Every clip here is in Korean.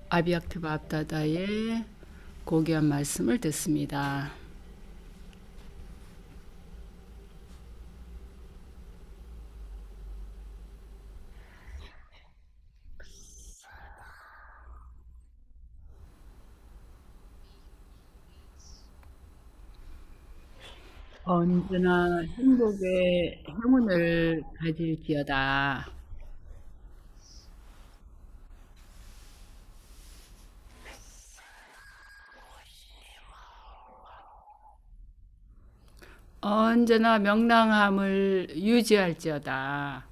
아비약트 밥다다의 고귀한 말씀을 듣습니다. 언제나 행복의 행운을 가질지어다. 언제나 명랑함을 유지할지어다.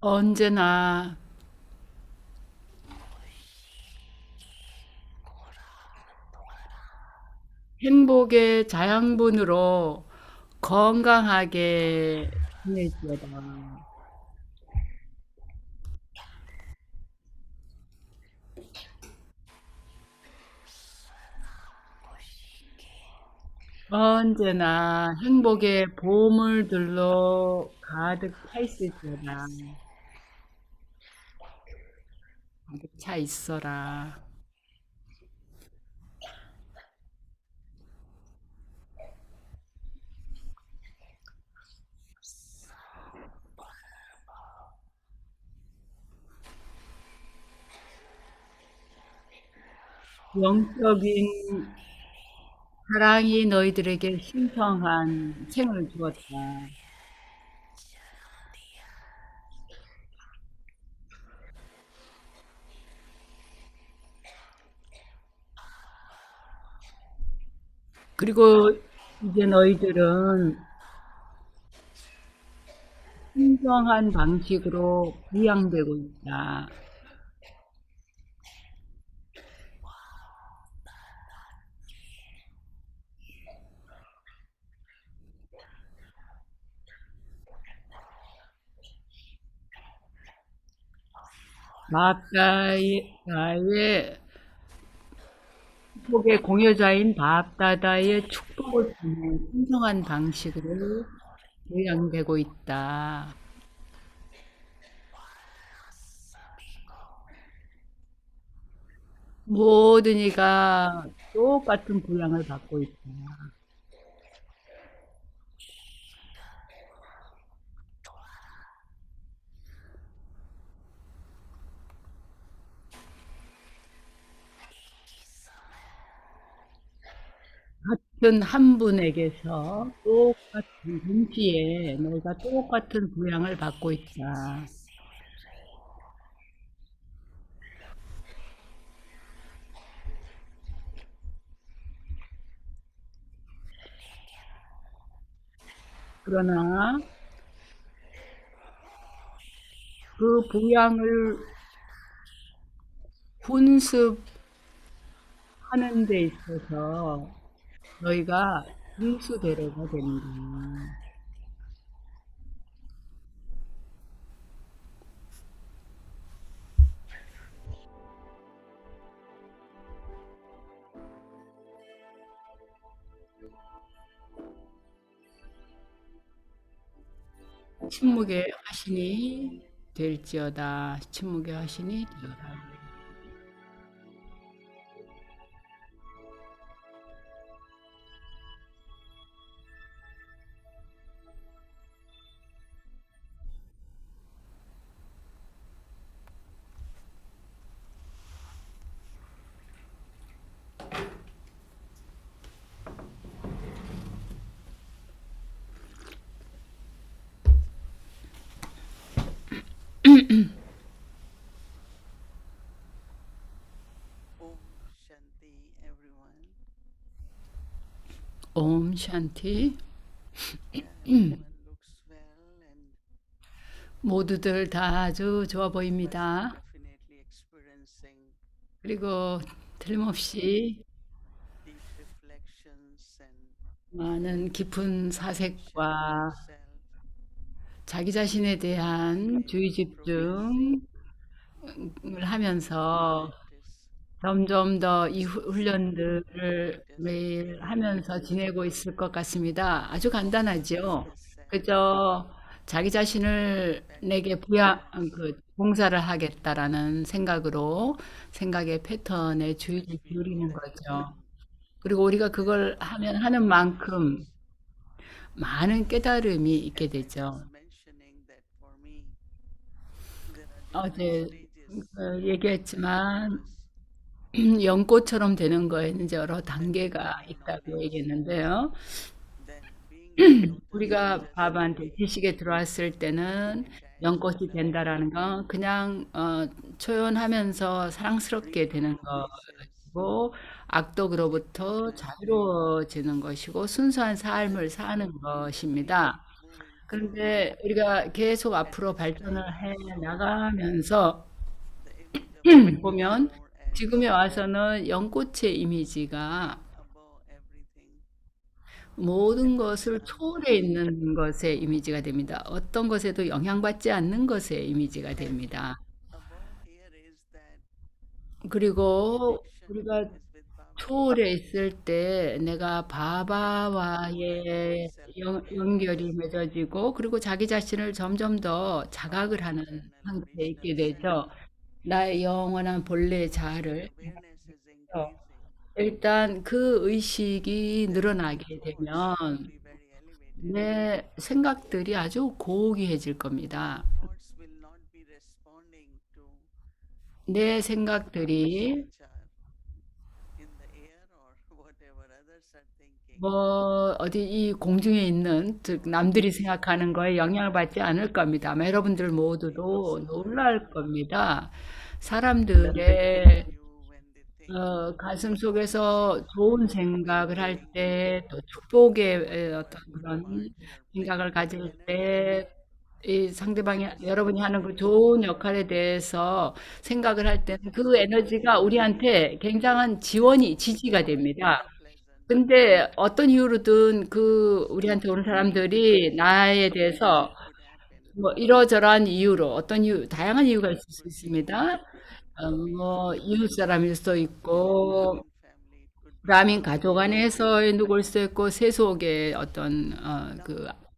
언제나 행복의 자양분으로 건강하게 지낼지어다. 언제나 행복의 보물들로 가득 차 있을지어다. 가득 차 있어라. 영적인 사랑이 너희들에게 신성한 생을 주었다. 그리고 이제 너희들은 신성한 방식으로 부양되고 있다. 바압다의 축복의 공여자인 바압다다의 축복을 받는 신성한 방식으로 부양되고 있다. 모든 이가 똑같은 부양을 받고 있다. 같은 한 분에게서 똑같은 동시에 너희가 똑같은 부양을 받고 있다. 그러나 그 부양을 훈습하는 데 있어서 너희가 분수대로가 된다. 침묵의 화신이 될지어다. 침묵의 화신이 되어라. Om Shanti, everyone. 옴 샨티. Everyone looks well and 모두들 다 아주 좋아 but 보입니다. definitely experiencing 그리고 틀림없이 deep reflections and 많은 깊은 attention to 사색과 self. 자기 자신에 대한 주의 집중을 appropriately 하면서 practice 점점 더 이 self 훈련들을 매일 하면서 identification 지내고 있을 것 같습니다. 아주 간단하죠. as self 그저 자기 자신을 내게 그 patterns 봉사를 하겠다라는 생각으로 생각의 패턴에 주의를 that we do 기울이는 that 거죠. 그리고 우리가 then 그걸 하면 하는 there 만큼 arises, 많은 깨달음이 있게 as I 되죠. was mentioning, that for me there are different 어제 stages in the 얘기했지만 process. 연꽃처럼 되는 거에는 이제 여러 When 단계가 becoming a 있다고 novice, 얘기했는데요. then being a novice is 우리가 just 밥한테 like 지식에 들어왔을 때는 a child in 연꽃이 the 된다라는 건 그냥 초연하면서 사랑스럽게 되는 pre-novices 것이고 악독으로부터 effortlessly 자유로워지는 것이고 순수한 삶을 as 사는 we 것입니다. move into 그런데 우리가 계속 at 앞으로 this 발전을 time 해 also, 나가면서 the image of God is 보면 more 지금에 as 와서는 연꽃의 이미지가 above everything, 모든 and 것을 초월해 있는 것의 이미지가 됩니다. 어떤 것에도 영향받지 않는 것의 이미지가 and 됩니다. above here is that 그리고 connection 우리가 is with Baba, 초월해 있을 때 내가 more and more 바바와의 연결이 self-awareness, 맺어지고 그리고 자기 자신을 점점 더 자각을 Baba's 하는 eternal 상태에 original 있게 self. 되죠. 나의 영원한 본래 When that 자아를 awareness is 어, increasing, 일단 그 의식이 then my 늘어나게 thoughts will 되면 be very elevated. 내 생각들이 아주 고귀해질 겁니다. Thoughts will not be responding to 내 things 생각들이 which are in the air or whatever others are thinking. 뭐 어디 이 공중에 있는 즉 남들이 생각하는 거에 영향을 받지 않을 겁니다. 아마 여러분들 모두도 People 놀랄 around 겁니다. looking at 사람들의 you when they think 가슴 positive 속에서 좋은 or 생각을 할 encouraging 때, thoughts, 또 축복의 or 어떤 you are 그런 you're 생각을 bringing good 가질 energy, 때, 이 상대방이, that is 여러분이 하는 그 increasing. 좋은 역할에 대해서 생각을 할 때는 That is 그 also 에너지가 increasing. 우리한테 굉장한 Then 지원이, thoughts 지지가 will be 됩니다. very pleasant. 근데 어떤 이유로든 그 우리한테 오는 Something 사람들이 나에 positive 대해서 could happen. 뭐 이러저러한 이유로 어떤 이유, 다양한 이유가 있을 수 Could be 있습니다. could be 뭐 from 이웃 사람일 수도 within 있고 Brahmin family. It could be 라민 from 가족 안에서의 누구일 수도 있고 세속의 어떤 now,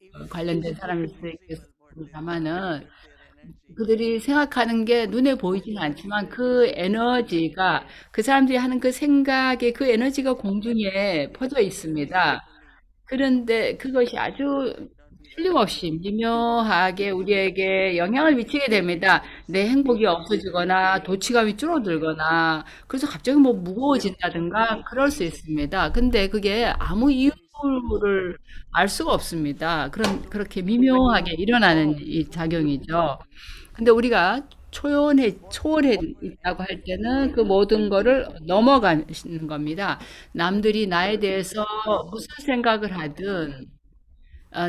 if 관련된 it is 사람일 수도 visible what they think 있겠습니다만은 with their energy, 그들이 생각하는 게 눈에 then 보이지는 that 않지만 그 energy is 에너지가 transmitted 그 사람들이 하는 그 생각의 그 에너지가 공중에 very 퍼져 있습니다. peacefully, 그런데 그것이 아주 might not be the 틀림없이 outcome 미묘하게 우리에게 영향을 미치게 됩니다. 내 행복이 없어지거나 도취감이 줄어들거나 그래서 갑자기 뭐 무거워진다든가 그럴 수 있습니다. 근데 그게 아무 very small. 이유를 알 수가 없습니다. So 그렇게 when 미묘하게 일어나는 이 we move 작용이죠. beyond 근데 우리가 what 초월해 our 있다고 할 때는 그 energy 모든 거를 넘어가는 겁니다. 남들이 나에 대해서 무슨 생각을 하든,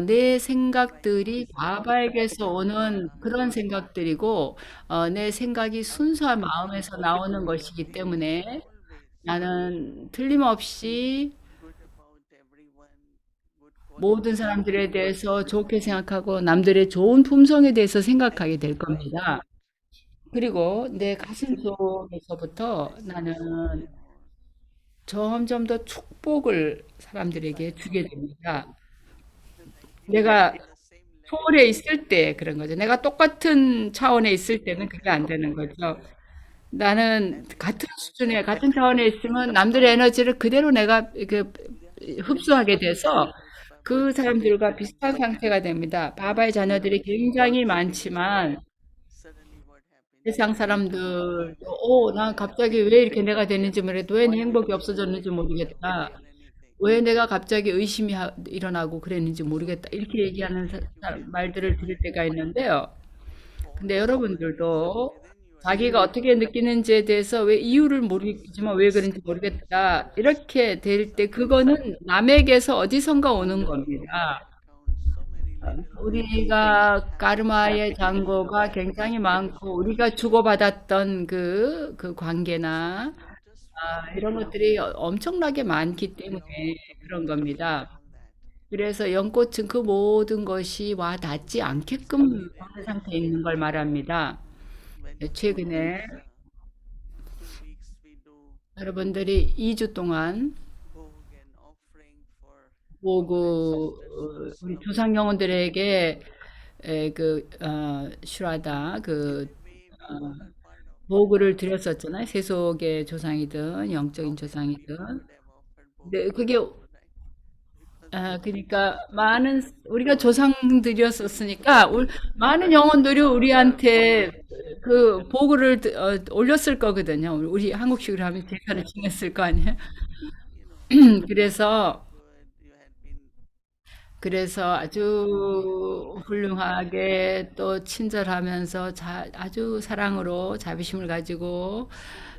내 like 생각들이 positive 바바에게서 thinking from 오는 그런 Brahma, 생각들이고, 내 생각이 nothing 순수한 is 마음에서 나오는 impossible. 것이기 We can 때문에 always 나는 think 틀림없이 good about everyone, good 모든 qualities of 사람들에 everyone, 대해서 좋게 생각하고 남들의 좋은 품성에 대해서 and 생각하게 될 in my 겁니다. heart 그리고 내 가슴 then 속에서부터 I sense more 나는 and more 점점 더 축복을 사람들에게 주게 satisfaction. 됩니다. Like if I am 내가 on the same level, 초월해 있을 때 그런 거죠. 내가 똑같은 차원에 있을 I 때는 그게 안 cannot 되는 feel 거죠. good, 나는 and 같은 that 수준에, 같은 energy 차원에 있으면 남들의 에너지를 그대로 내가 they are 흡수하게 experiencing 돼서 as 그 Baba's 사람들과 children, 비슷한 상태가 됩니다. 바바의 자녀들이 굉장히 많지만 suddenly what happens? 세상 사람들도 난 갑자기 왜 이렇게 내가 되는지 모르겠다. 왜 내 행복이 없어졌는지 They don't 모르겠다. feel anything. 왜 내가 갑자기 의심이 일어나고 그랬는지 So 모르겠다. 이렇게 얘기하는 you can 말들을 들을 때가 있는데요. 근데 pause when it is 여러분들도 within 자기가 yourself 어떻게 느끼는지에 대해서 왜 이유를 모르겠지만 왜 그런지 모르겠다. 이렇게 될 때 그거는 남에게서 어디선가 오는 겁니다. that counts so many little 우리가 happiness 까르마의 잔고가 굉장히 많고 우리가 주고받았던 그 관계나 not just from 이런 것들이 엄청나게 많기 but 때문에 all from 그런 people 겁니다. around that. 그래서 연꽃은 그 모든 것이 와 닿지 않게끔 하는 상태에 있는 걸 말합니다. when 네, you do 최근에 this 2 weeks we do 여러분들이 2주 동안 bhog and offering for 보고 our ancestors 우리 also. 조상 영혼들에게 슈라다 In 그 a way, we all are part of it. 보고를 드렸었잖아요. 세속의 조상이든 How 영적인 many 조상이든. people would have offered bhog 근데 for 그게 you, right? Because 그러니까 많은 우리가 조상들이었었으니까 많은 영혼들이 우리한테 그 보고를 올렸을 거거든요. 우리 한국식으로 하면 제사를 지냈을 거 아니에요. you have been 그래서 very good. You had been 그래서 아주 훌륭하게 또 친절하면서 아주 사랑으로 자비심을 가지고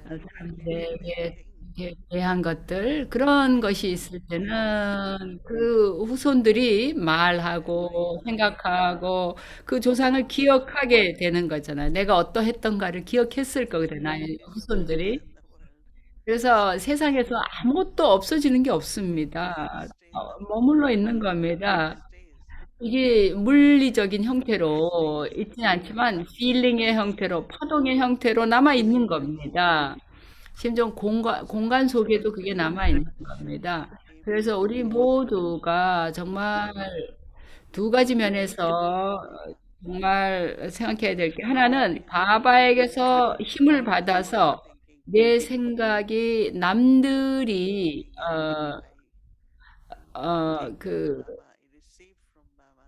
living 사람들에게 thing. 이렇게 대한 것들 그런 것이 있을 때는 그 후손들이 말하고 생각하고 그 조상을 기억하게 되는 거잖아요. 내가 어떠했던가를 기억했을 거거든요. 나의 There is no 후손들이. end in the world. 그래서 세상에서 아무것도 없어지는 게 없습니다. Everything stays. 머물러 있는 Everything 겁니다. stays. 이게 물리적인 Everything 형태로 있지는 않지만 필링의 형태로, stays. 파동의 형태로 남아 있는 겁니다. 심지어 공간 속에도 그게 남아 있는 겁니다. 그래서 우리 Everything 모두가 정말 두 가지 면에서 정말 생각해야 될 게 하나는 바바에게서 힘을 받아서 thinking 내 생각이 남들이 I take from 그 Baba, I receive from Baba.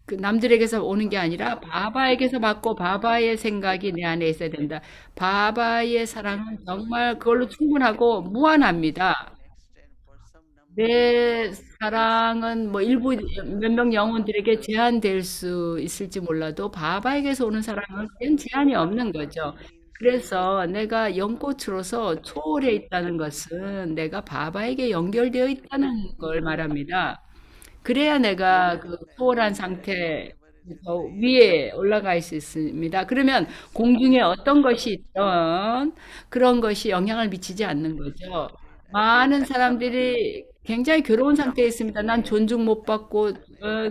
그 남들에게서 오는 게 Baba's 아니라 love 바바에게서 받고 바바의 생각이 내 안에 있어야 된다. 바바의 사랑은 정말 그걸로 충분하고 무한합니다. will extend for some number of 내 people. 사랑은 뭐 일부 몇 명 영혼들에게 제한될 수 있을지 몰라도 바바에게서 오는 사랑은 그냥 제한이 없는 거죠. Means 그래서 내가 연꽃으로서 초월해 있다는 것은 내가 바바에게 연결되어 있다는 걸 말합니다. 그래야 내가 그 초월한 상태 whatever is 저 inside, 위에 올라갈 수 있습니다. 그러면 공중에 어떤 것이 있던 그런 것이 영향을 미치지 않는 거죠. 많은 사람들이 굉장히 괴로운 상태에 있습니다. 난 존중 못 받고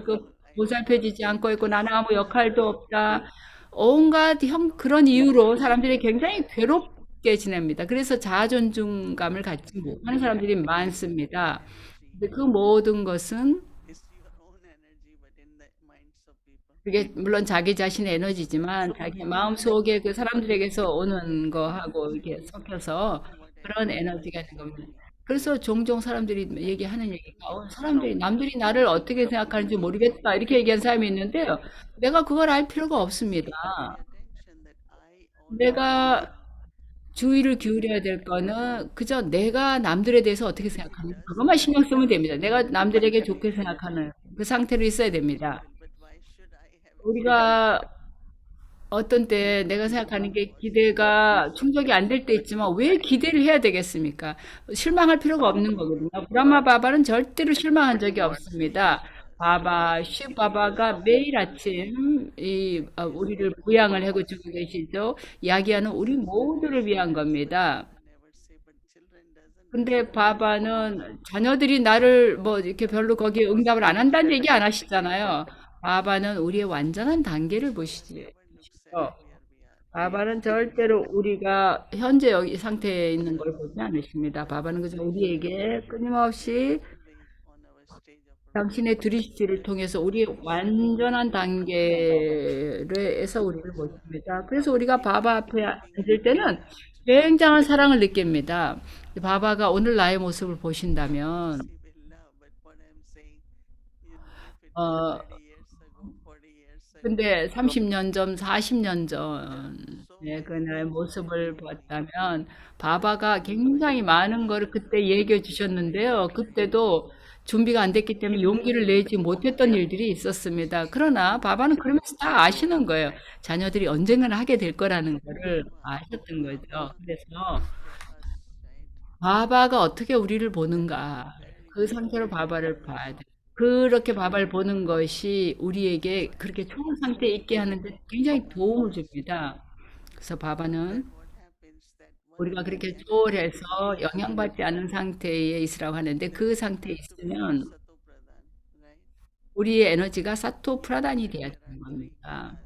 그 보살펴지지 않고 있고 나는 아무 역할도 없다. 온갖 그런 이유로 사람들이 굉장히 괴롭게 지냅니다. 그래서 자아 존중감을 갖지 못하는 사람들이 많습니다. 근데 그 모든 것은 it's your own energy, but in the minds of people. 그게 물론 자기 자신의 에너지지만 자기 마음속에 그 사람들에게서 오는 거하고 이렇게 섞여서 그런 에너지가 있는 겁니다. 그래서 종종 사람들이 얘기하는 얘기가 사람들이 남들이 나를 어떻게 생각하는지 모르겠다 이렇게 얘기하는 사람이 있는데요. 내가 그걸 알 필요가 없습니다. Pay attention that I always 내가 주의를 기울여야 될 거는 그저 내가 남들에 대해서 어떻게 생각하는지 그것만 신경 쓰면 됩니다. 내가 남들에게 좋게 생각하는 그 상태로 있어야 됩니다. but why should I have 우리가 어떤 때 내가 생각하는 게 기대가 충족이 안 될 때 있지만 왜 기대를 해야 되겠습니까? 실망할 필요가 없는 거거든요. 브라마 바바는 절대로 실망한 적이 없습니다. 바바가 매일 아침 우리를 부양을 해주고 계시죠. 이야기하는 우리 모두를 위한 겁니다. never say, but children doesn't 근데 바바는 자녀들이 나를 뭐 이렇게 별로 거기에 응답을 안 한다는 얘기 안 하시잖아요. 바바는 우리의 완전한 단계를 보시지. never looks at where we are. 바바는 절대로 우리가 현재 여기 상태에 있는 걸 보지 않으십니다. 바바는 그저 우리에게 끊임없이 Living on our stage of 당신의 드리시를 통해서 우리의 완전한 단계에서 우리를 보십니다. 그래서 우리가 바바 앞에 앉을 때는 굉장한 사랑을 느낍니다. 바바가 오늘 나의 모습을 보신다면 we will love, but what I'm saying, if it 어, was 30 years ago, 40 years ago, 근데 30년 전, 40년 전, so 그날의 모습을 봤다면, 바바가 굉장히 많은 거를 그때 얘기해 주셨는데요. 그때도 준비가 안 됐기 때문에 용기를 내지 못했던 일들이 있었습니다. 그러나 바바는 그러면서 다 아시는 거예요. 자녀들이 언젠가는 하게 될 거라는 거를 아셨던 거죠. 그래서 for us, right? 바바가 어떻게 우리를 보는가. 그 상태로 바바를 봐야 돼. 그렇게 바바를 보는 것이 우리에게 그렇게 좋은 상태에 있게 하는데 굉장히 도움을 줍니다. 그래서 바바는 What happens that one 우리가 그렇게 초월해서 영향받지 않은 상태에 있으라고 하는데 그 상태에 있으면 Sato Pradhan, 우리의 에너지가 사토 프라단이 돼야 되는 Three 겁니다.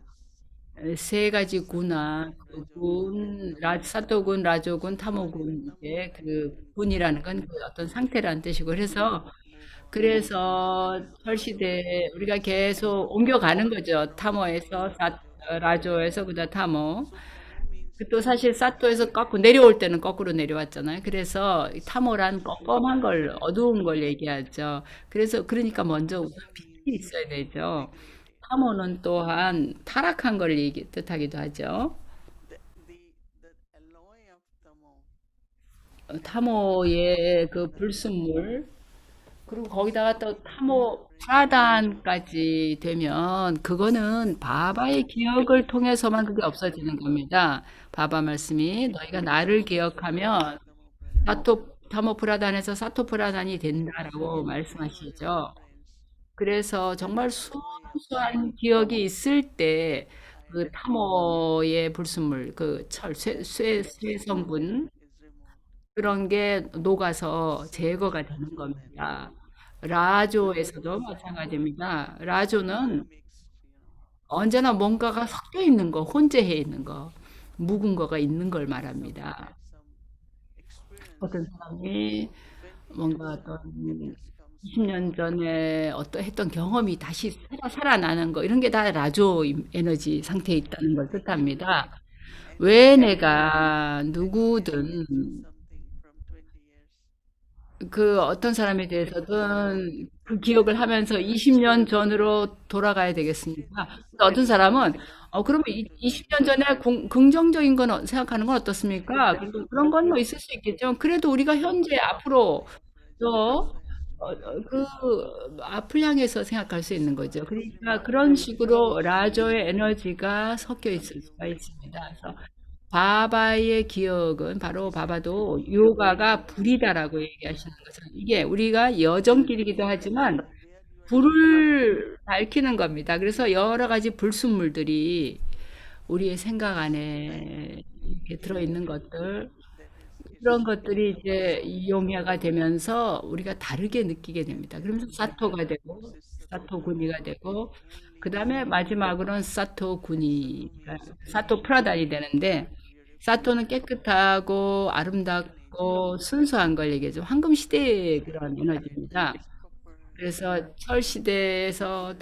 gunas. 세 가지 Sattva, 군화, 그 Rajogun, 군, Tamogun. 사토군, 라조군, So in 타모군, 이제 Tamo, 그 in 군이라는 건 그 Tamo, 어떤 상태라는 뜻이고, 그래서, move on. 그래서 철시대, 우리가 계속 옮겨가는 거죠. From 타모에서, Rajo to 라조에서, Tamo. 그다음 타모. So Tamo means 또 사실 emptiness. 사토에서 거꾸로 내려올 때는 거꾸로 내려왔잖아요. 그래서 이 타모란 껌껌한 걸, 어두운 걸 얘기하죠. 그래서, 그러니까 먼저 우선 Rasa 빛이 means 있어야 되죠. negativity. 타모는 또한 타락한 걸 뜻하기도 하죠. The alloy of Tamo 타모의 그 is 불순물, 그리고 거기다가 또 the 타모 precondition 프라단까지 되면 그거는 바바의 기억을 통해서만 그게 없어지는 겁니다. 바바 말씀이 너희가 나를 기억하면 Tamo Pradhan. 타모 프라단에서 사토 프라단이 된다라고 Again, for 말씀하시죠. reference, 그래서 that 정말 alloy of 순수한 Tamo, 기억이 있을 때 I 그 타모의 불순물, 그 쇠 성분, is removed. 그런 게 녹아서 제거가 되는 Rajo and 겁니다. Tamo. 라조에서도 마찬가지입니다. 라조는 Mixed. 언제나 뭔가가 섞여 있는 거, 혼재해 있는 거, 묵은 거가 있는 걸 Someone 말합니다. had some 어떤 experience 사람이 20 뭔가 years 어떤 ago. It has come 20년 springing back. 전에 어떤 했던 경험이 다시 살아나는 거, 이런 게 다 라조 에너지 상태에 있다는 걸 뜻합니다. And 왜 you 내가 and you can 누구든 remember something from 20 years. 그 어떤 사람에 대해서든 그 기억을 하면서 20년 전으로 돌아가야 되겠습니까? 근데 어떤 사람은 그러면 20년 전에 긍정적인 건 생각하는 건 어떻습니까? 그런 건 뭐 있을 수 있겠죠. 그래도 우리가 현재 앞으로 Rajo 또 also has to be 그 앞을 향해서 생각할 수 있는 거죠. 그러니까 Rajo 그런 means 식으로 라저의 에너지가 섞여 있을 수가 있습니다. 그래서 바바의 기억은 바로 바바도 요가가 불이다라고 얘기하시는 것은 이게 우리가 여정길이기도 하지만 where you are 불을 밝히는 겁니다. 그래서 여러 가지 불순물들이 우리의 생각 안에 이렇게 들어있는 것들, that 그런 is 것들이 이제 용해가 되면서 우리가 다르게 느끼게 됩니다. 그러면서 사토가 되고, this is 사토구니가 되고, 그 only 다음에 마지막으로는 사토구니, Sato means 사토 pure, 프라단이 되는데, beautiful, 사토는 깨끗하고 nature, 아름답고 순수한 걸 얘기하죠. 황금 시대의 그런 에너지입니다. copper, 그래서 철 시대에서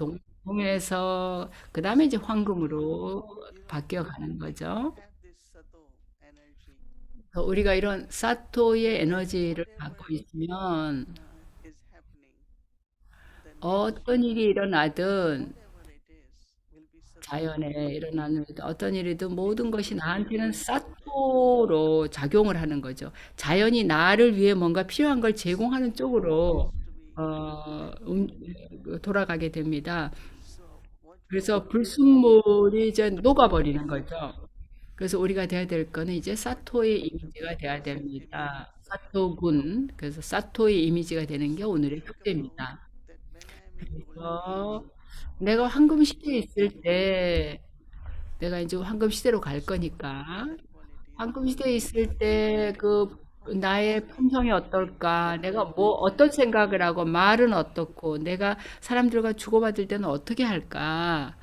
동에서 그 다음에 이제 황금으로 you know, 바뀌어 가는 when you 거죠. have this Sato energy, 우리가 이런 사토의 then 에너지를 whatever 갖고 있으면 is happening, the 어떤 nature, 일이 일어나든 whatever it is, will be Sato. 자연에 일어나는 어떤 일이든 모든 것이 나한테는 사토로 작용을 하는 거죠. 자연이 나를 위해 뭔가 필요한 걸 제공하는 쪽으로 Has to be. 돌아가게 됩니다. So what we 그래서 need 불순물이 이제 녹아버리는 거죠. 그래서 우리가 돼야 될 거는 이제 사토의 이미지가 돼야 됩니다. 사토군. 그래서 사토의 이미지가 되는 게 오늘의 think about 숙제입니다. that when I am in golden age, 그래서 내가 황금 시대에 있을 what 때, 내가 이제 황금 시대로 갈 거니까, better qualities 황금 시대에 있을 때 how 나의 I 품성이 어떨까, 내가 어떤 생각을 하고, 말은 어떻고, 내가 사람들과 주고받을 때는 어떻게 할까,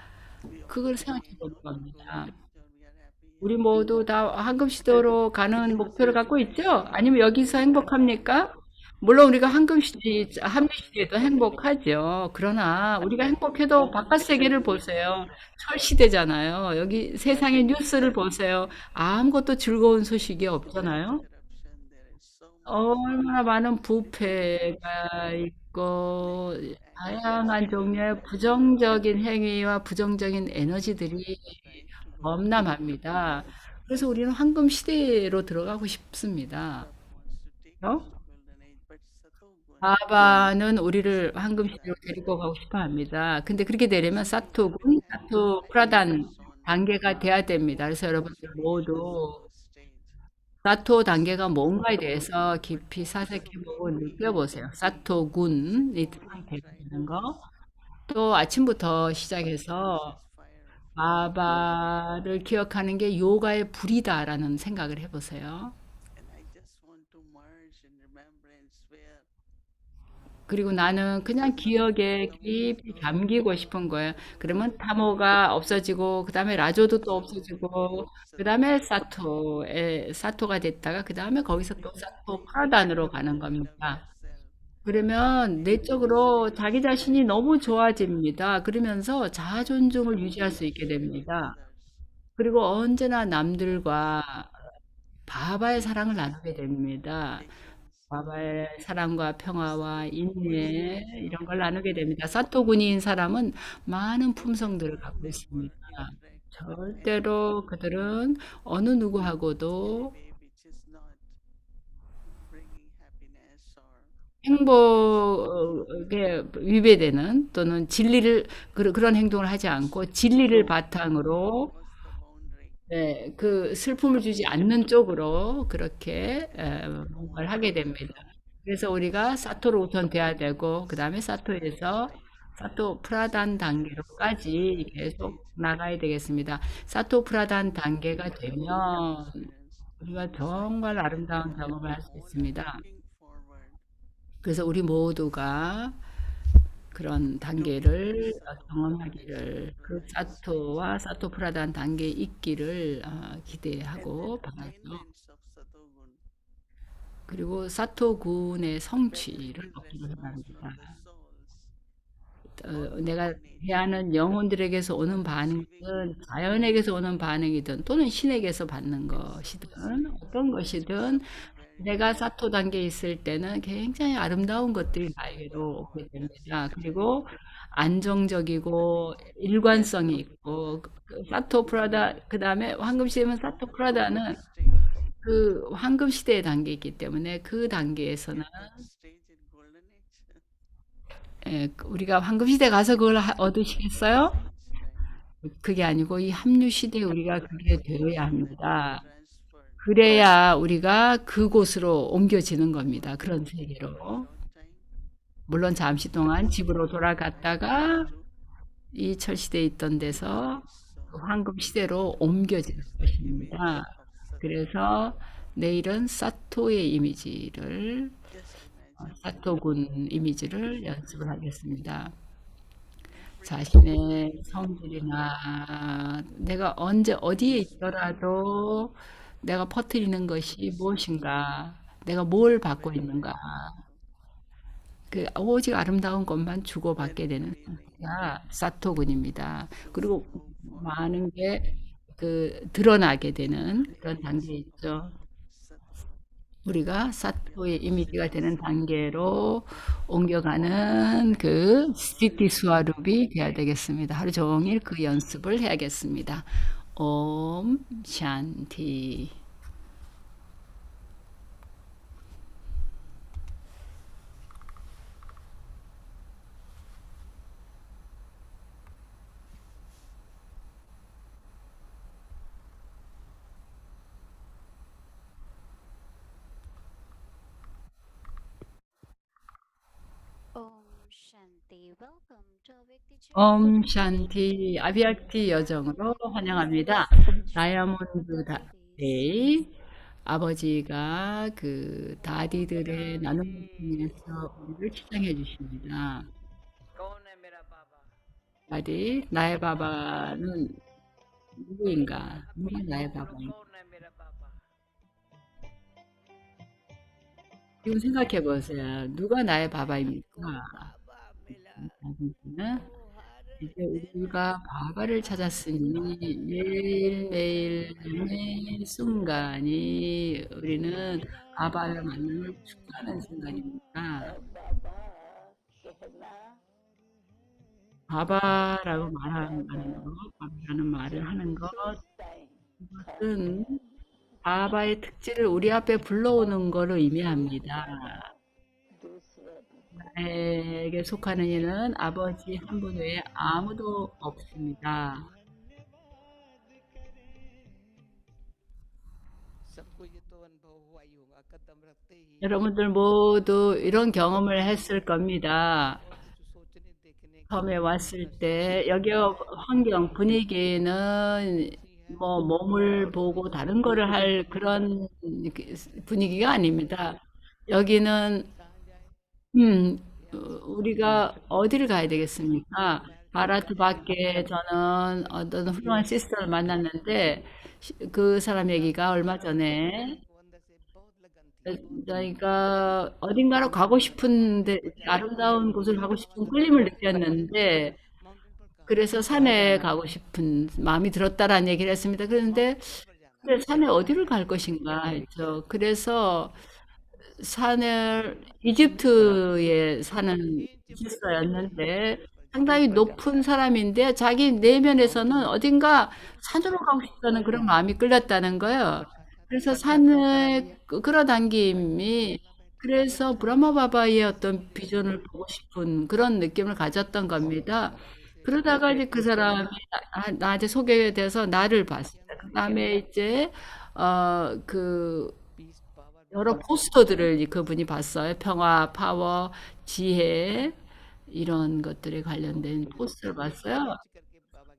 we all 그걸 may 생각해 보는 겁니다. golden age or we are happy 우리 here. 모두 다 황금 시대로 가는 목표를 갖고 있죠? 아니면 여기서 행복합니까? 물론 우리가 한금 시대도 행복하죠. 그러나 우리가 행복해도 바깥 세계를 보세요. 철 시대잖아요. 여기 세상의 뉴스를 보세요. 아무것도 즐거운 소식이 There is 없잖아요. corruption, there is so much 얼마나 많은 negativity, 부패가 있고 negative 다양한 actions, 종류의 부정적인 행위와 부정적인 에너지들이 right, to golden 범람합니다. 그래서 우리는 황금 시대로 들어가고 싶습니다. wants to take us 어? to golden age, but Satogun 바바는 우리를 황금 will 시대로 have to 데리고 가고 싶어 합니다. 근데 그렇게 되려면 we 사토군, have to 사토 프라단 focus on 단계가 돼야 됩니다. 그래서 what 여러분들 should be at the 모두 first stage. 사토 단계가 뭔가에 대해서 깊이 사색해보고 So we 느껴보세요. 사토군, 이 상태가 되는 거. 또 아침부터 시작해서 set fire. 바바를 기억하는 게 요가의 불이다라는 생각을 해보세요. And I just want to merge in remembrance where 그리고 나는 그냥 기억에 깊이 잠기고 싶은 거예요. 그러면 타모가 없어지고, 그 다음에 라조도 또 없어지고, 그 다음에 사토가 됐다가, 그 다음에 거기서 또 사토 파단으로 가는 겁니다. 그러면 내적으로 자기 자신이 너무 좋아집니다. 그러면서 자아 존중을 유지할 수 있게 됩니다. 그리고 언제나 남들과 바바의 사랑을 나누게 됩니다. 바바의 사랑과 평화와 인내 이런 걸 나누게 됩니다. 사토군인 사람은 많은 품성들을 갖고 있습니다. 절대로 그들은 어느 누구하고도 행복에 위배되는 또는 진리를 그런 행동을 하지 않고 진리를 바탕으로 네, 그 슬픔을 주지 않는 쪽으로 그렇게 뭔가를 하게 됩니다. 그래서 우리가 사토로 우선 돼야 되고 그 다음에 사토에서 사토 프라단 단계로까지 계속 나가야 되겠습니다. 사토 프라단 단계가 되면 우리가 정말 아름다운 경험을 할 수 있습니다. 그래서 우리 모두가 그런 단계를 경험하기를 그 사토와 사토 프라단 단계에 있기를 기대하고 바라죠. 그리고 사토군의 성취를 얻기를 바랍니다. 내가 대하는 영혼들에게서 오는 반응이든 자연에게서 오는 반응이든 또는 신에게서 받는 것이든 어떤 것이든 내가 사토 단계에 있을 때는 굉장히 아름다운 것들이 나에게로 오게 됩니다. 그리고 안정적이고 일관성이 있고 그 사토 프라다 그다음에 황금 시대면 사토 프라다는 그 황금 시대의 단계이기 때문에 그 단계에서는 우리가 황금 시대 가서 그걸 얻으시겠어요? 그게 아니고 이 합류 시대에 우리가 그게 되어야 합니다. 그래야 우리가 그곳으로 옮겨지는 겁니다. 그런 세계로. 물론 잠시 동안 집으로 돌아갔다가 이 철시대에 있던 데서 그 황금 시대로 옮겨지는 것입니다. 그래서 내일은 사토의 이미지를, 사토군 이미지를 연습을 하겠습니다. 자신의 성질이나 내가 언제 어디에 있더라도 내가 퍼뜨리는 것이 무엇인가, 내가 뭘 받고 있는가, 그 오직 아름다운 것만 주고받게 되는 상태가 사토군입니다. 그리고 많은 게 그 드러나게 되는 그런 단계에 있죠. 우리가 사토의 이미지가 되는 단계로 옮겨가는 그 스티티 수아룹이 돼야 되겠습니다. 하루 종일 그 연습을 해야겠습니다. 옴 샨티. Om Shanti. Welcome to Avyakti 옴 Charitabhajan 샨티 아비아티 여정으로 환영합니다. 다이아몬드 데이 아버지가 그 다디들의 나눔을 통해서 우리를 치장해 주십니다. कौन है मेरा बाबा? 다디 나의 바바는 누구인가? 누가 나의 बोलो 바바인가? कौन है मेरा बाबा? 지금 생각해 보세요. 누가 나의 바바입니까? को बाबा मिला 다디는 तो हर 이제 दिन 우리가 바바를 찾았으니 매일매일 매 순간이 우리는 바바를 만나는 축하하는 순간입니다. बाबा कहना 바바라고 말하는 것, 바바라는 말을 하는 것, टाइम 그것은 바바의 특질을 우리 앞에 불러오는 것을 의미합니다. दूसरे 나에게 속하는 이는 아버지 한 분 외에 아무도 없습니다. सबको ये तो अनुभव हुआ ही होगा कदम रखते ही 여러분들 모두 이런 경험을 했을 겁니다. बहुत कुछ सोचने देखने की 처음에 왔을 때 여기 환경 분위기는 뭐 몸을 보고 다른 거를 할 그런 분위기가 아닙니다. 여기는 कहाँ जाए 음, 우리가 어디를 가야 되겠습니까? 바라트 밖에 저는 어떤 훌륭한 시스터를 만났는데 그 사람 얘기가 얼마 전에 저희가 어딘가로 가고 싶은데 아름다운 곳을 가고 싶은 끌림을 느꼈는데 그래서 산에 가고 싶은 마음이 들었다라는 얘기를 했습니다. 그런데 근데 산에 어디를 갈 것인가 했죠. 그래서 산을 이집트에 사는 지사였는데 상당히 높은 사람인데 자기 내면에서는 어딘가 산으로 가고 싶다는 그런 마음이 끌렸다는 거예요. 그래서 산을 끌어당김이 그래서 브라마 바바의 어떤 비전을 보고 싶은 그런 느낌을 가졌던 겁니다. 그러다가 이제 그 사람이 나한테 소개돼서 나를 봤습니다. 그 다음에 이제 그 여러 포스터들을 그분이 봤어요. 평화, 파워, 지혜 이런 것들에 관련된 포스터를 봤어요.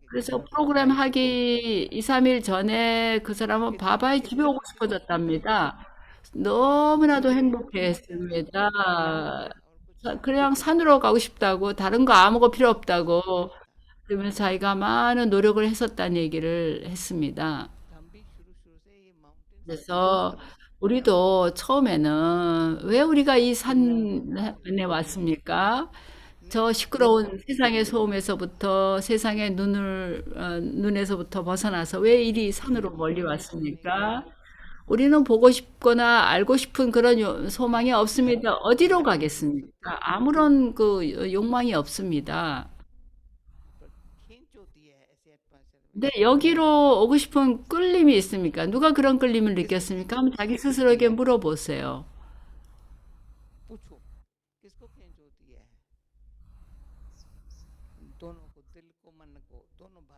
그래서 프로그램 하기 2, 3일 전에 그 사람은 바바의 집에 오고 싶어졌답니다. 너무나도 행복했습니다. 그냥 산으로 가고 싶다고, 다른 거 아무거 필요 없다고, 그러면서 자기가 많은 노력을 했었다는 얘기를 했습니다. 그래서 우리도 처음에는 왜 우리가 이 산에 왔습니까? 저 시끄러운 세상의 소음에서부터 세상의 눈에서부터 벗어나서 왜 이리 산으로 멀리 왔습니까? 우리는 보고 싶거나 알고 싶은 그런 소망이 없습니다. 어디로 가겠습니까? 아무런 그 욕망이 없습니다. 근데 여기로 오고 싶은 끌림이 있습니까? 누가 그런 끌림을 느꼈습니까? 한번 자기 스스로에게 물어보세요.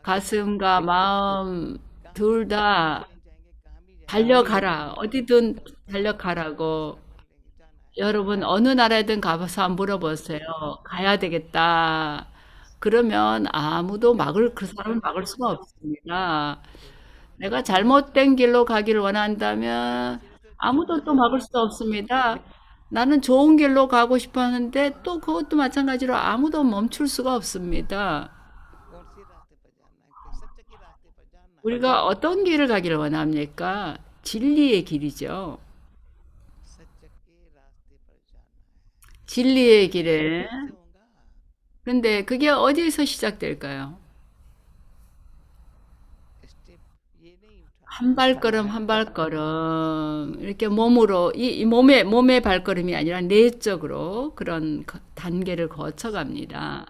가슴과 마음 둘 다 달려가라. 어디든 달려가라고. 여러분, 어느 나라에든 가서 한번 물어보세요. 가야 되겠다. 그러면 아무도 그 사람을 막을 수가 없습니다. 내가 잘못된 길로 가기를 원한다면 아무도 또 막을 수 없습니다. 나는 좋은 길로 가고 싶어 하는데 또 그것도 마찬가지로 아무도 멈출 수가 없습니다. 우리가 어떤 길을 가기를 원합니까? 진리의 길이죠. 진리의 길에. 근데 그게 어디에서 시작될까요? 한 발걸음 한 발걸음 이렇게 몸으로 이 몸의 발걸음이 아니라 내적으로 그런 단계를 거쳐갑니다.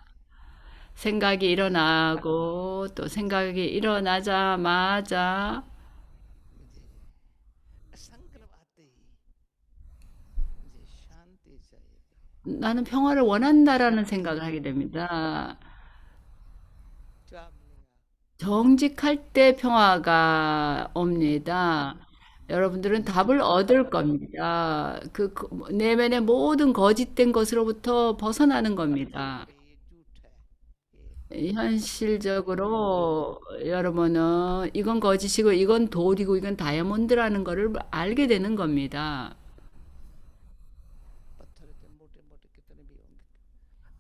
생각이 일어나고 또 생각이 일어나자마자 나는 평화를 원한다라는 생각을 하게 됩니다. 정직할 때 평화가 옵니다. 여러분들은 답을 얻을 겁니다. 내면의 모든 거짓된 것으로부터 벗어나는 겁니다. 현실적으로 여러분은 이건 거짓이고 이건 돌이고 이건 다이아몬드라는 거를 알게 되는 겁니다.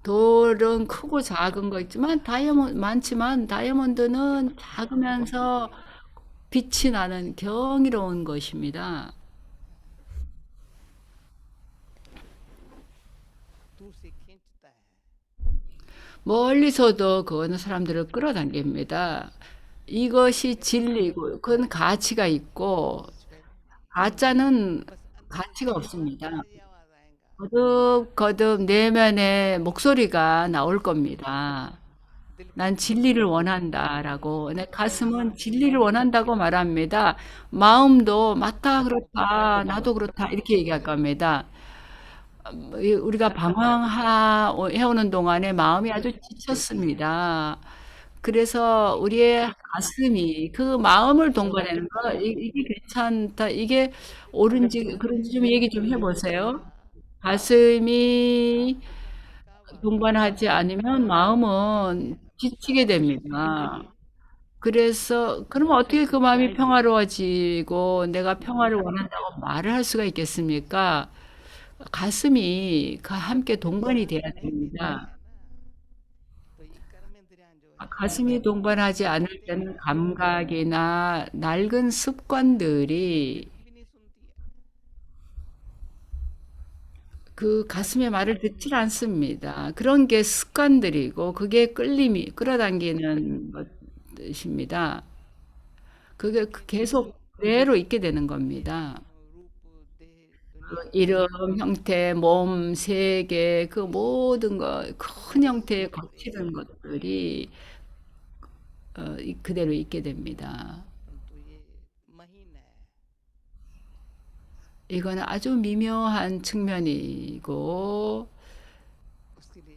돌은 크고 작은 거 있지만 많지만 다이아몬드는 작으면서 빛이 나는 경이로운 것입니다. 멀리서도 그거는 사람들을 끌어당깁니다. 이것이 진리고, 그건 가치가 있고, 가짜는 가치가 없습니다. 거듭거듭 내면의 목소리가 나올 겁니다. 난 진리를 원한다라고. 내 가슴은 진리를 원한다고 말합니다. 마음도 맞다, 그렇다, 나도 그렇다, 이렇게 얘기할 겁니다. 우리가 방황해오는 동안에 마음이 아주 지쳤습니다. 그래서 우리의 가슴이 그 마음을 동반하는 거, 이게 괜찮다, 이게 옳은지, 그런지 좀 얘기 좀 해보세요. 가슴이 동반하지 않으면 마음은 지치게 됩니다. 그래서, 그러면 어떻게 그 마음이 평화로워지고 내가 평화를 원한다고 말을 할 수가 있겠습니까? 가슴이 함께 तो 동반이 돼야 नहीं भी 됩니다. है ना, तो ये कर्म इंद्रियां जो है 가슴이 동반하지 않을 सुनती नहीं 때는 है, 감각이나 낡은 습관들이 बिल्कुल भी नहीं सुनती है। 그 आज 가슴의 भी 말을 듣질 않습니다. 그런 게 습관들이고 그게 끌림이 끌어당기는 것입니다. 그게 ये 계속 그대로 있게 되는 겁니다. रूप देह 그 दुनिया 이름, 형태, 몸, 세계, 그 모든 큰 형태의 सब देह 거칠은 것들이 그대로 있게 됩니다. परंतु ये महीन है। 이거는 아주 미묘한 측면이고, इसीलिए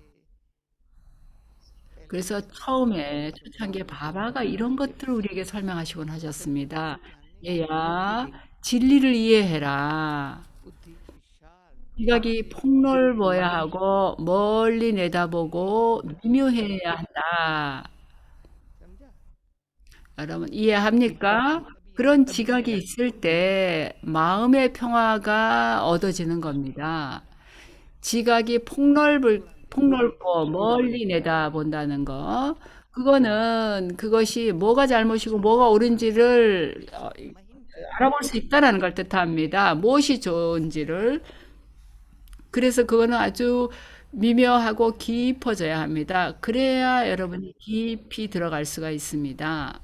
पहले 그래서 जब 처음에 초창기에 बाबा ने 바바가 이런 것들을 우리에게 설명하시곤 सत्य को 하셨습니다. जानने 얘야, की 진리를 이해해라. बुद्धि विशाल 시각이 폭넓어야 하고, 멀리 내다보고, 미묘해야 한다. समझा। 여러분, 이해합니까? 그런 지각이 있을 때 마음의 평화가 얻어지는 겁니다. 지각이 폭넓고 멀리 내다본다는 거. 그것이 뭐가 잘못이고 뭐가 옳은지를 महीन चीज 알아볼 수 있다는 걸 뜻합니다. 무엇이 좋은지를. 그래서 그거는 아주 미묘하고 깊어져야 합니다. 그래야 여러분이 깊이 들어갈 수가 있습니다.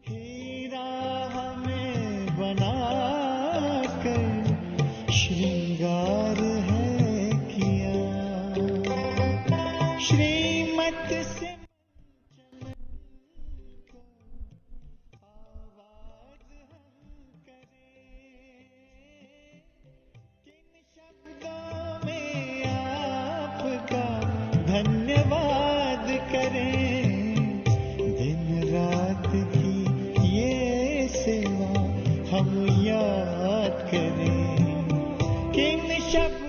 हीरा हमें बनाकर श्रृंगार है किया श्रीमत से आवाज हम करें किन शब्दों में आपका धन्यवाद करें दिन रात की ये सेवा हम याद करें किन शब्द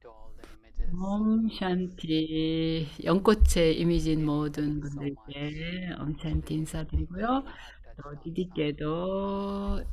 to all the images. 옴 샨티. 연꽃의 이미지인 Thank 모든 you so much. 분들께 옴 샨티 인사드리고요. We have touched 또 on some 디디께도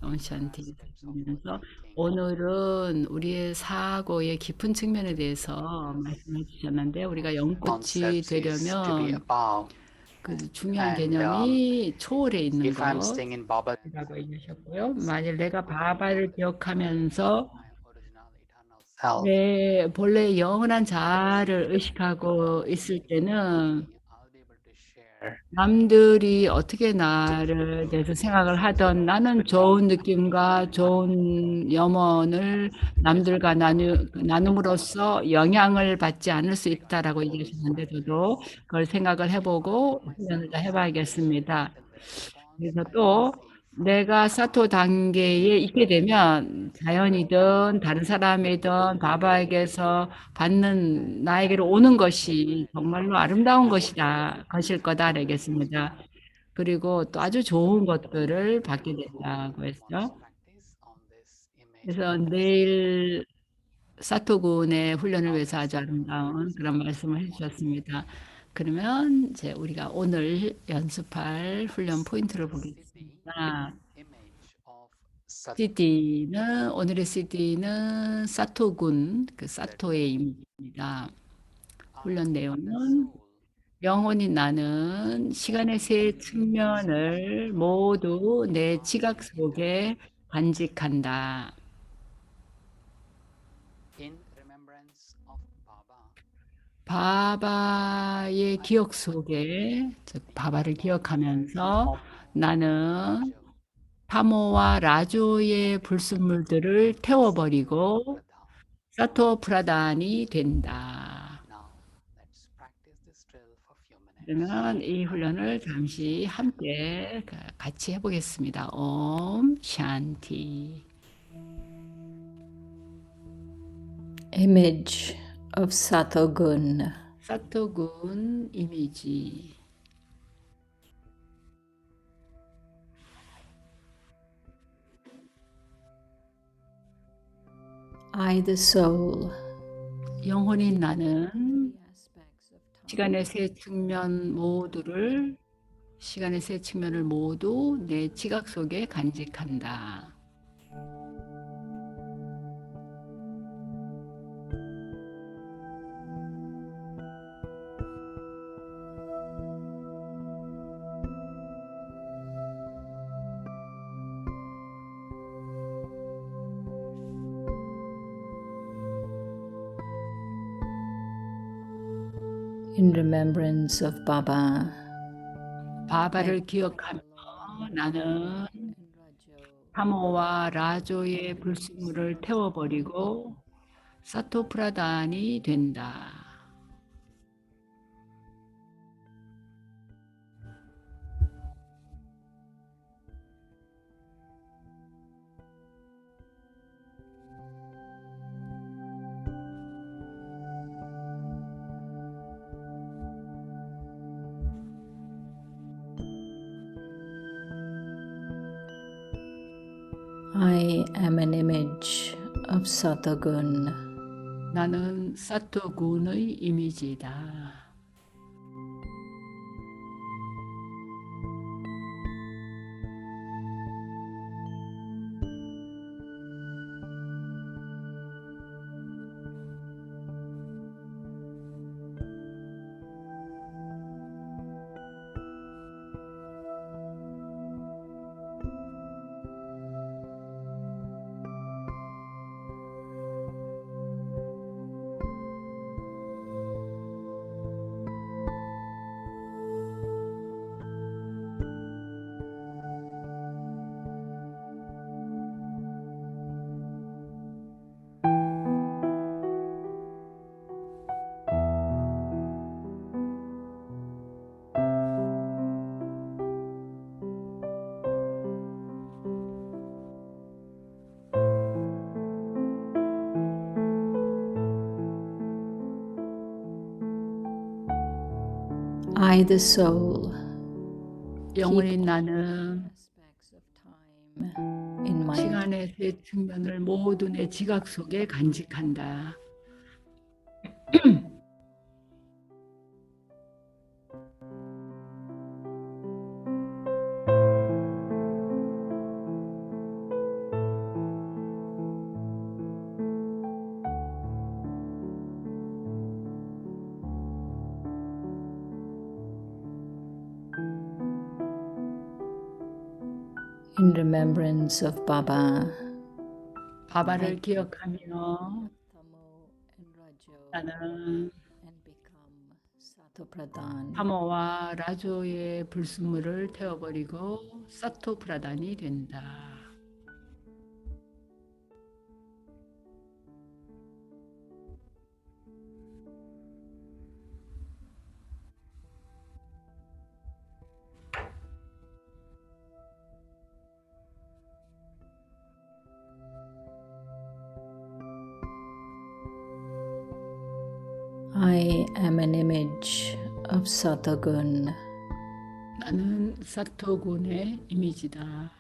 옴 샨티 aspects of 인사드리면서 our thinking. 오늘은 우리의 사고의 깊은 측면에 대해서 말씀해 주셨는데 우리가 연꽃이 Concepts is to be 되려면 above. 그 중요한 And 개념이 초월에 있는 if I'm staying in Baba, 것이라고 얘기하셨고요. 만일 내가 바바를 기억하면서 my original eternal self, 내 본래 영원한 자아를 의식하고 있을 때는 I'll be able to share 남들이 어떻게 나를 대해서 생각을 하던 나는 좋은 느낌과 좋은 염원을 남들과 나눔으로써 영향을 받지 않을 수 있다라고 얘기하셨는데 저도 그걸 생각을 해보고 훈련을 다 해봐야겠습니다. 그래서 또 내가 사토 단계에 있게 되면 자연이든 다른 사람이든 바바에게서 받는 나에게로 오는 것이 정말로 아름다운 것일 거다 알겠습니다. 그리고 또 아주 좋은 것들을 받게 된다고 했죠. practice on this image. 그래서 내일 사토군의 훈련을 위해서 아주 아름다운 그런 말씀을 해주셨습니다. 그러면 이제 우리가 오늘 연습할 훈련 포인트를 보겠습니다. Image of Sat 오늘의 CD는 사토군, 그 사토의 이미지입니다. 훈련 내용은 영혼이 나는 시간의 세 측면을 모두 내 지각 속에 간직한다. in remembrance of Baba. 바바의 기억 속에, 즉 바바를 기억하면서 of 나는 Rajo 타모와 라조의 불순물들을 become 태워버리고 Sattva 사토 프라단이 된다. Now let's practice this drill for few minutes. 그러면 이 훈련을 잠시 함께 같이 해보겠습니다. 옴 샨티. Image of Satogun. 사토군 이미지. I, the soul, 영혼인 나는 aspects of time, 시간의 세 측면 모두를 시간의 세 측면을 모두 내 지각 속에 간직한다. in remembrance of Baba 바바를 기억하며 나는 and Rajo, 타모와 라조의 불순물을 태워버리고 사토 프라단이 된다. I am an image of Satogun. 나는 사토군의 이미지다. I, the soul, 영혼인 나는 aspects of time in my 시간의 세 측면을 모두 내 지각 속에 간직한다. in remembrance of Baba, 바바를 기억하며 Tamo and Rajo, 나는 and become Satopradhan. 타모와 라조의 불순물을 태워버리고 사토 프라단이 된다. I am an image of Satogun. 나는 사토군의 이미지다.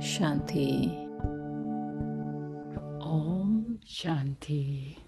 Shanti. Om Shanti.